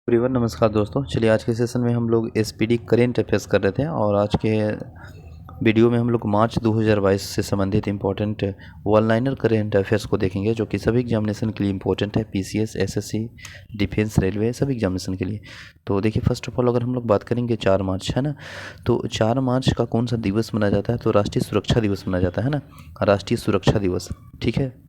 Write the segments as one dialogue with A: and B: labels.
A: Everyone नमस्कार दोस्तों। चलिए आज के सेशन में हम लोग एसपीडी करेंट अफेयर्स कर रहे थे और आज के वीडियो में हम लोग मार्च 2022 से संबंधित important one liner current affairs को देखेंगे जो कि सभी एग्जामिनेशन के लिए इंपॉर्टेंट है। पीसीएस, एसएससी, डिफेंस, रेलवे सभी एग्जामिनेशन के लिए। तो देखिए फर्स्ट ऑफ ऑल अगर हम लोग बात करेंगे 4 मार्च है ना, तो 4 मार्च का कौन सा दिवस मनाया जाता है? तो राष्ट्रीय सुरक्षा दिवस मनाया जाता है ना, राष्ट्रीय सुरक्षा दिवस। ठीक है,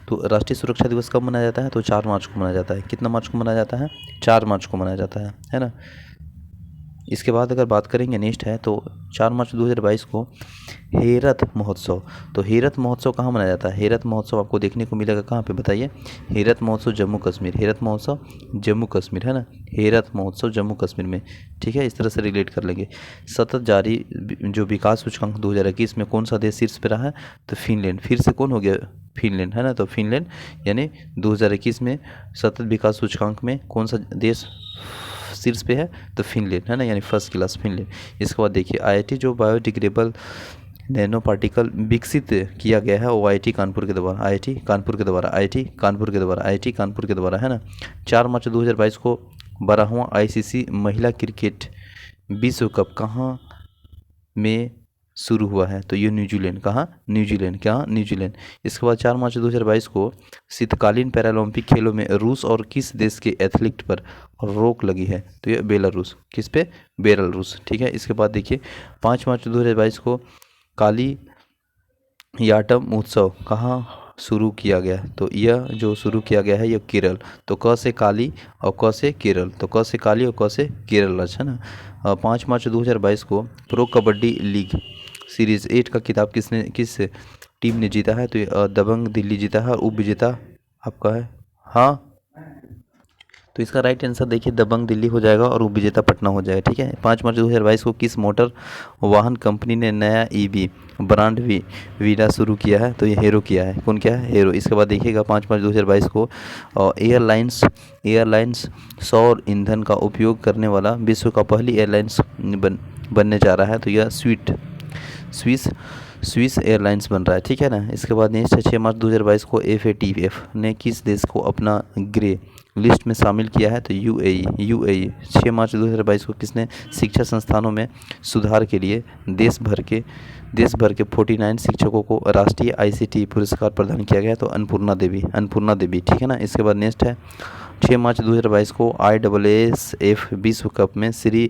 A: तो राष्ट्रीय सुरक्षा दिवस कब मनाया जाता है? तो 4 मार्च को मनाया जाता है। कितना मार्च को मनाया जाता है? 4 मार्च को मनाया जाता है ना। इसके बाद अगर बात करेंगे नेक्स्ट है तो 4 मार्च 2022 को हेरत महोत्सव। तो हेरत महोत्सव कहाँ मनाया जाता है? हेरत महोत्सव आपको देखने को मिलेगा कहाँ पे बताइए? हेरत महोत्सव जम्मू कश्मीर। हेरत महोत्सव जम्मू कश्मीर है ना, हेरत महोत्सव जम्मू कश्मीर में। ठीक है, इस तरह से रिलेट कर लेंगे। सतत जारी जो विकास सूचकांक 2021 में कौन सा देश शीर्ष पे रहा है? तो फिनलैंड। फिर से कौन हो गया? फिनलैंड है ना। तो फिनलैंड यानी 2021 में सतत विकास सूचकांक में कौन सा देश शीर्ष पे है? तो फिनलैंड है ना, यानी फर्स्ट क्लास फिनलैंड। इसके बाद देखिए आईआईटी जो बायोडिग्रेडेबल नैनो पार्टिकल विकसित किया गया है वो आईआईटी कानपुर के द्वारा, आईआईटी कानपुर के द्वारा, आईआईटी कानपुर के द्वारा, आईआईटी कानपुर के द्वारा है ना। 4 मार्च 2022 को 12वां आईसीसी महिला क्रिकेट विश्व कप कहाँ में शुरू हुआ है? तो ये न्यूजीलैंड। कहाँ? न्यूजीलैंड। क्या? न्यूजीलैंड। इसके बाद 4 मार्च 2022 को शीतकालीन पैरालंपिक खेलों में रूस और किस देश के एथलीट पर रोक लगी है? तो ये बेलारूस। किस पे? बेलारूस। ठीक है, इसके बाद देखिए 5 मार्च 2022 को काली याटम महोत्सव कहाँ शुरू किया गया? तो यह जो शुरू किया गया है यह केरल। तो क से काली और क से केरल। तो क से काली और क से केरल। अच्छा ना। 5 मार्च 2022 को प्रो कबड्डी लीग सीरीज 8 का खिताब किस टीम ने जीता है? तो ये दबंग दिल्ली जीता है और उप विजेता आपका है। हाँ, तो इसका राइट आंसर देखिए दबंग दिल्ली हो जाएगा और उपविजेता पटना हो जाएगा। ठीक है, 5 मार्च 2022 को किस मोटर वाहन कंपनी ने नया ईवी ब्रांड वीडा शुरू किया है? तो ये हीरो किया है। कौन किया है? हीरो। इसके बाद देखिएगा 5 मार्च 2022 को एयरलाइंस सौर ईंधन का उपयोग करने वाला विश्व का पहली एयरलाइंस बनने जा रहा है। तो यह स्विस एयरलाइंस बन रहा है। ठीक है ना। इसके बाद नेक्स्ट है 6 मार्च 2022 को एफएटीएफ ने किस देश को अपना ग्रे लिस्ट में शामिल किया है? तो यूएई। 6 मार्च 2022 को किसने शिक्षा संस्थानों में सुधार के लिए देश भर के 49 शिक्षकों को राष्ट्रीय आईसीटी पुरस्कार प्रदान किया गया? तो अन्नपूर्णा देवी। ठीक है ना। इसके बाद नेक्स्ट है 6 मार्च 2022 को IAAF विश्व कप में श्री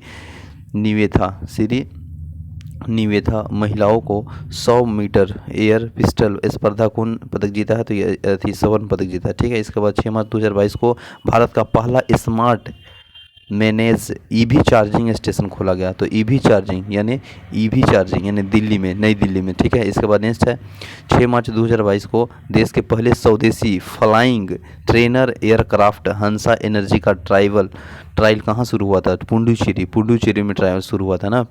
A: निवेथा महिलाओं को 100 मीटर एयर पिस्टल स्पर्धा कौन पदक जीता है? तो ये स्वर्ण पदक जीता है। ठीक है, इसके बाद 6 मार्च 2022 को भारत का पहला smart manage EV charging station खोला गया। तो ईवी चार्जिंग यानी नई दिल्ली में। ठीक है, इसके बाद नेक्स्ट है 6 मार्च 2022 को देश के पहले स्वदेशी फ्लाइंग ट्रेनर एयरक्राफ्ट हंसा एनर्जी का ट्रायल कहाँ शुरू हुआ था? पुडुचेरी में ट्रायल शुरू हुआ था ना।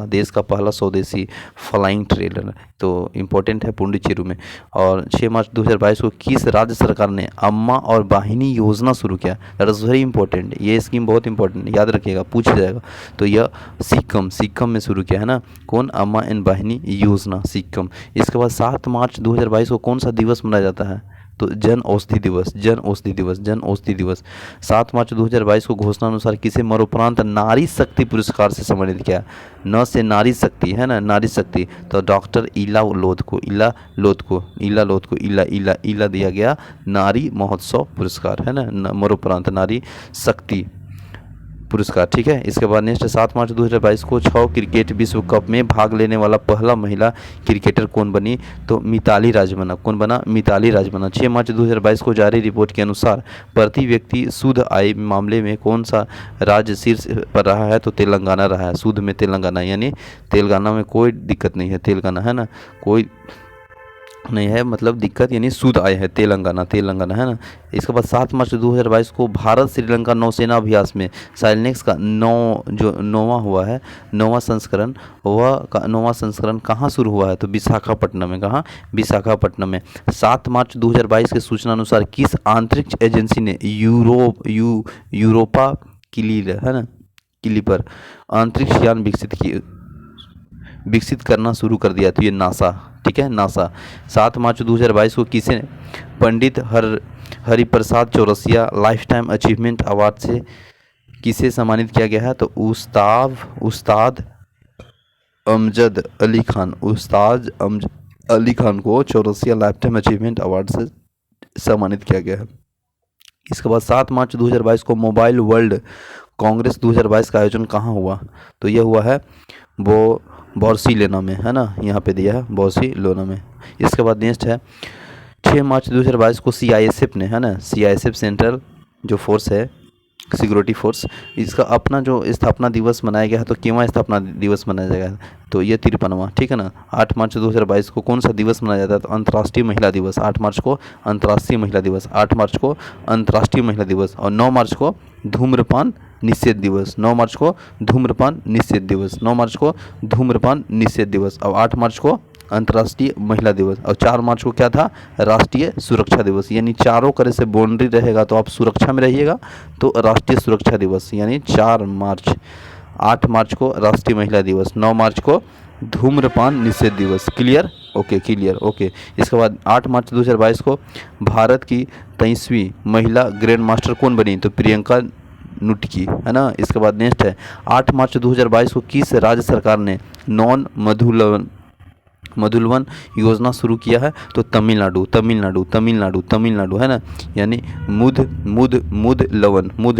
A: देश का पहला स्वदेशी फ्लाइंग ट्रेनर। तो इम्पोर्टेंट है पुडुचेरी में। और 6 मार्च 2022 को किस राज्य सरकार ने अम्मा और वाहिनी योजना शुरू किया? That is very important. ये स्कीम बहुत इंपॉर्टेंट, याद रखिएगा, पूछ जाएगा। तो यह सिक्किम में शुरू किया है ना। कौन? अम्मा एंड वाहिनी योजना, सिक्किम। इसके बाद 7 मार्च 2022 को कौन सा दिवस मनाया जाता है? तो जन औषधि दिवस। 7 मार्च 2022 को घोषणा अनुसार किसे मरणोपरांत नारी शक्ति पुरस्कार से सम्मानित किया? न से नारी शक्ति है ना, नारी शक्ति। तो डॉक्टर इला लोध को इला दिया गया नारी महोत्सव पुरस्कार है ना, मरणोपरांत नारी शक्ति पुरस्कार। ठीक है, इसके बाद नेक्स्ट 7 मार्च 2022 को 6 क्रिकेट विश्व कप में भाग लेने वाला पहला महिला क्रिकेटर कौन बनी? तो मिताली राज बना। कौन बना? मिताली राज बना। 6 मार्च 2022 को जारी रिपोर्ट के अनुसार प्रति व्यक्ति शुद्ध आय मामले में कौन सा राज्य शीर्ष पर रहा है? तो तेलंगाना रहा है। शुद्ध में तेलंगाना, यानी तेलंगाना में कोई दिक्कत नहीं है। तेलंगाना है ना, कोई नहीं है, मतलब दिक्कत यानी शुद्ध आय है तेलंगाना है ना। इसके बाद 7 मार्च 2022 को भारत श्रीलंका नौसेना अभ्यास में साइलनेक्स का नौवां संस्करण कहाँ शुरू हुआ है? तो विशाखापट्टनम में। कहाँ? विशाखापट्टनम में। 7 मार्च 2022 के सूचना अनुसार किस अंतरिक्ष एजेंसी ने यूरोपा किली पर अंतरिक्ष यान विकसित करना शुरू कर दिया? तो ये नासा ठीक है, नासा। 7 मार्च 2022 को किसे Pandit Hariprasad Chaurasia lifetime achievement award से किसे सम्मानित किया गया है? तो उस्ताद अमजद अली खान को Chaurasia lifetime achievement award से सम्मानित किया गया है। इसके बाद 7 मार्च 2022 को मोबाइल वर्ल्ड कांग्रेस 2022 का आयोजन कहाँ हुआ? तो यह हुआ है वो बार्सिलोना में, है ना, यहाँ पे दिया है बार्सिलोना में। इसके बाद नेक्स्ट है 6 मार्च 2022 को CISF ने, है ना, CISF सेंट्रल जो फोर्स है सिक्योरिटी फोर्स, इसका अपना जो स्थापना दिवस मनाया गया है। तो क्यों स्थापना दिवस मनाया जाएगा? तो ये 53वां, ठीक है ना। 8 मार्च 2022 को कौन सा दिवस मनाया जाता है? तो अंतर्राष्ट्रीय महिला दिवस। 8 मार्च को अंतर्राष्ट्रीय महिला दिवस, 8 मार्च को अंतर्राष्ट्रीय महिला दिवस। और 9 मार्च को धूम्रपान निषेध दिवस, 9 मार्च को धूम्रपान निषेध दिवस, 9 मार्च को धूम्रपान निषेध दिवस। और 8 मार्च को अंतर्राष्ट्रीय महिला दिवस। और 4 मार्च को क्या था? राष्ट्रीय सुरक्षा दिवस। यानी चारों करे से बाउंड्री रहेगा तो आप सुरक्षा में रहिएगा, तो राष्ट्रीय सुरक्षा दिवस यानी 4 मार्च। 8 मार्च को राष्ट्रीय महिला दिवस, 9 मार्च को धूम्रपान निषेध दिवस। क्लियर? Okay, clear, okay. इसके बाद 8 मार्च 2022 को भारत की 23वीं महिला ग्रैंड मास्टर कौन बनी? तो प्रियंका नुटकी, है ना। इसके बाद नेक्स्ट है 8 मार्च 2022 को किस राज्य सरकार ने नॉन मधुलवन योजना शुरू किया है? तो तमिलनाडु, है ना। यानी मुध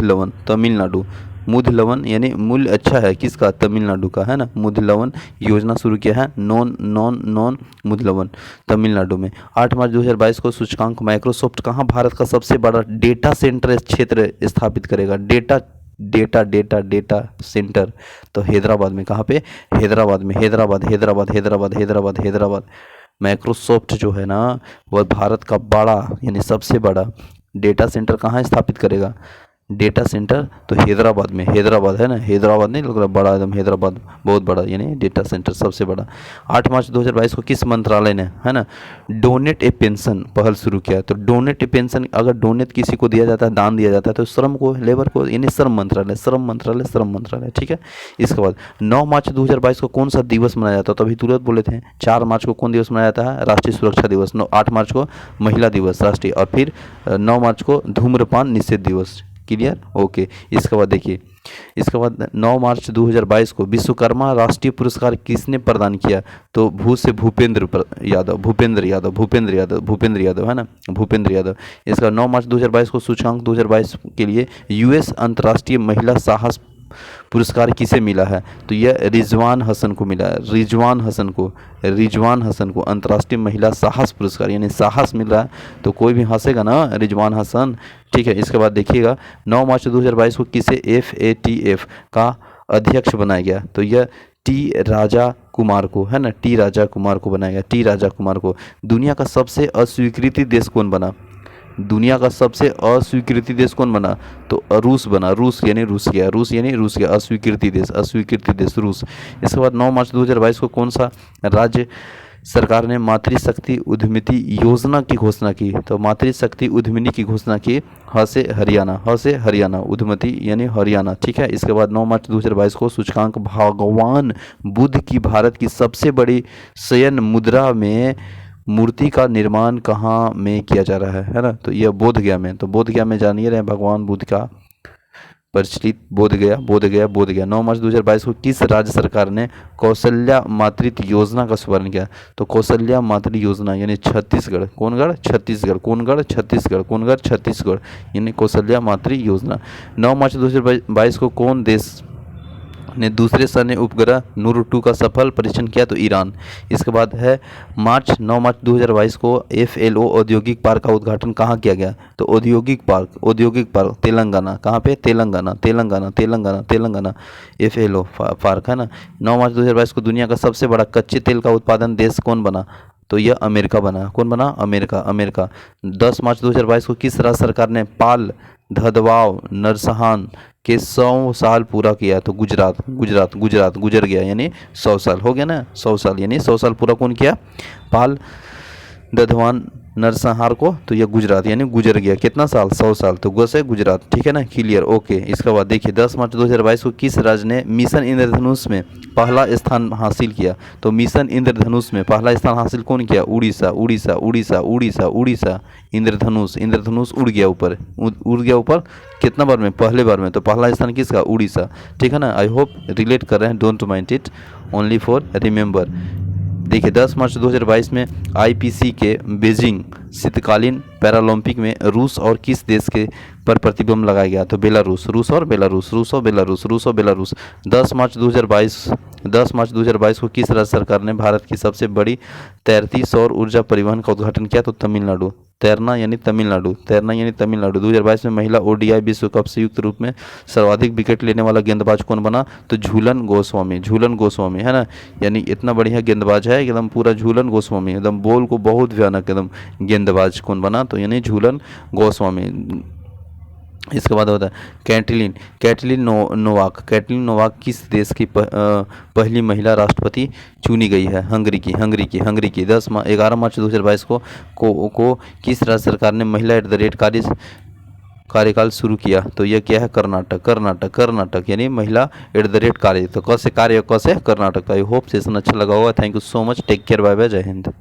A: लवन तमिलनाडु, मुध लवन यानी मूल्य अच्छा है किसका? तमिलनाडु का, है ना। मुध लवन योजना शुरू किया है नॉन मुध लवन तमिलनाडु में। 8 मार्च 2022 को सूचकांक माइक्रोसॉफ्ट कहाँ भारत का सबसे बड़ा डेटा सेंटर क्षेत्र स्थापित करेगा? डेटा सेंटर तो हैदराबाद में। कहाँ पे? हैदराबाद में। हैदराबाद। माइक्रोसॉफ्ट जो है ना वह भारत का बड़ा यानी सबसे बड़ा डेटा सेंटर कहाँ स्थापित करेगा? डेटा सेंटर तो हैदराबाद में। हैदराबाद, है ना, हैदराबाद नहीं लग रहा, बड़ा एकदम हैदराबाद, बहुत बड़ा यानी डेटा सेंटर सबसे बड़ा। 8 मार्च 2022 को किस मंत्रालय ने, है ना, डोनेट ए पेंशन पहल शुरू किया? तो डोनेट ए पेंशन, अगर डोनेट किसी को दिया जाता है, दान दिया जाता है, तो श्रम को, लेबर को, यानी श्रम मंत्रालय, ठीक है। इसके बाद 9 मार्च 2022 को कौन सा दिवस मनाया जाता है? तो अभी तुरंत बोले थे 4 मार्च को कौन दिवस मनाया जाता है? राष्ट्रीय सुरक्षा दिवस। 8 मार्च को महिला दिवस राष्ट्रीय, और फिर 9 मार्च को धूम्रपान निषेध दिवस। क्लियर? ओके। इसके बाद देखिए, इसके बाद 9 मार्च 2022 को विश्वकर्मा राष्ट्रीय पुरस्कार किसने प्रदान किया? तो भूपेंद्र यादव, है ना, भूपेंद्र यादव। इसका 9 मार्च 2022 को सूचकांक 2022 के लिए US अंतर्राष्ट्रीय महिला साहस पुरस्कार किसे मिला है? तो यह रिजवान हसन को मिला है। रिजवान हसन को अंतर्राष्ट्रीय महिला साहस पुरस्कार, यानी साहस मिल रहा है तो कोई भी हंसेगा ना, रिजवान हसन, ठीक है। इसके बाद देखिएगा 9 मार्च 2022 को किसे FATF का अध्यक्ष बनाया गया? तो यह टी राजा कुमार को, है ना, टी राजा कुमार को बनाया गया, टी राजा कुमार को। दुनिया का सबसे अस्वीकृति देश कौन बना? दुनिया का सबसे अस्वीकृति देश कौन बना? तो रूस बना। रूस यानी रूस गया, अस्वीकृति देश रूस। इसके बाद 9 मार्च 2022 को कौन सा राज्य सरकार ने मातृशक्ति उद्यमिता योजना की घोषणा की? तो मातृशक्ति उद्यमिता की घोषणा की ह से हरियाणा, उद्यमिता यानी हरियाणा, ठीक है। इसके बाद 9 मार्च 2022 को सूचकांक भगवान बुद्ध की भारत की सबसे बड़ी शयन मुद्रा में मूर्ति का निर्माण कहाँ में किया जा रहा है ना? तो यह बोध गया में। तो बोध गया में जानिए रहे भगवान बुद्ध का प्रचलित बोध गया। 9 मार्च 2022 को किस राज्य सरकार ने कौशल्या मातृत्व योजना का शुभारंभ किया? तो कौशल्या मातृ योजना यानी छत्तीसगढ़, छत्तीसगढ़ यानी कौशल्या मातृ योजना। 9 मार्च 2022 को कौन देश ने दूसरे सैन्य उपग्रह नूर 2 का सफल परीक्षण किया? तो ईरान। इसके बाद है 9 मार्च 2022 को FLO औद्योगिक पार्क का उद्घाटन कहाँ किया गया? तो औद्योगिक पार्क तेलंगाना। कहाँ पे? तेलंगाना। FLO पार्क, है ना। 9 मार्च 2022 को दुनिया का सबसे बड़ा कच्चे तेल का उत्पादन देश कौन बना? तो यह अमेरिका बना। कौन बना? अमेरिका। 10 मार्च 2022 को किस राज्य सरकार ने पाल धदवाव नरसहान के 100 साल पूरा किया? तो गुजरात गुजर गया यानी 100 साल हो गया ना, 100 साल यानी 100 साल पूरा कौन किया? पाल दधवान नरसंहार को, तो ये गुजरात यानी गुजर गया, कितना साल, 100 साल, तो ग से गुजरात, ठीक है ना, क्लियर, ओके। इसके बाद देखिए 10 मार्च 2022 को किस राज्य ने मिशन इंद्रधनुष में पहला स्थान हासिल किया? तो मिशन इंद्रधनुष में पहला स्थान हासिल कौन किया? उड़ीसा, उड़ीसा, उड़ीसा, उड़ीसा, उड़ीसा। इंद्रधनुष, इंद्रधनुष उड़ गया ऊपर, उड़ गया ऊपर, कितना बार में? पहले बार में, तो पहला स्थान किसका? उड़ीसा, ठीक है ना। आई होप रिलेट कर रहे हैं, don't mind it, only for remember. देखिए 10 मार्च 2022 में आईपीसी के बीजिंग शीतकालीन पैरालंपिक में रूस और किस देश के पर प्रतिबंध लगाया गया? तो बेलारूस, रूस और बेलारूस, रूस और बेलारूस, रूस और बेलारूस। 10 मार्च 2022 को किस राज्य सरकार ने भारत की सबसे बड़ी तैरती सौर ऊर्जा परिवहन का उद्घाटन किया? तो तमिलनाडु। तैरना यानी तमिलनाडु, तैरना यानी तमिलनाडु। 2022 में महिला ओडीआई विश्व कप संयुक्त रूप में सर्वाधिक विकेट लेने वाला गेंदबाज कौन बना? तो झूलन गोस्वामी, झूलन गोस्वामी, है ना, यानी इतना बढ़िया गेंदबाज है एकदम, पूरा झूलन गोस्वामी, एकदम बॉल को बहुत भयानक एकदम गेंदबाज कौन बना? तो यानी झूलन गोस्वामी। इसके बाद होता है कैटलिन नोवाक। कैटलिन नोवाक किस देश की पहली महिला राष्ट्रपति चुनी गई है? हंगरी की 11 मार्च 2022 को किस राज्य सरकार ने महिला कार्यकाल शुरू किया? तो यह क्या है? कर्नाटक यानी महिला कार्य, तो कैसे कार्य, कैसे कर्नाटक। आई होप सेशन अच्छा लगा होगा। Thank you so much, take care, bye bye, जय हिंद।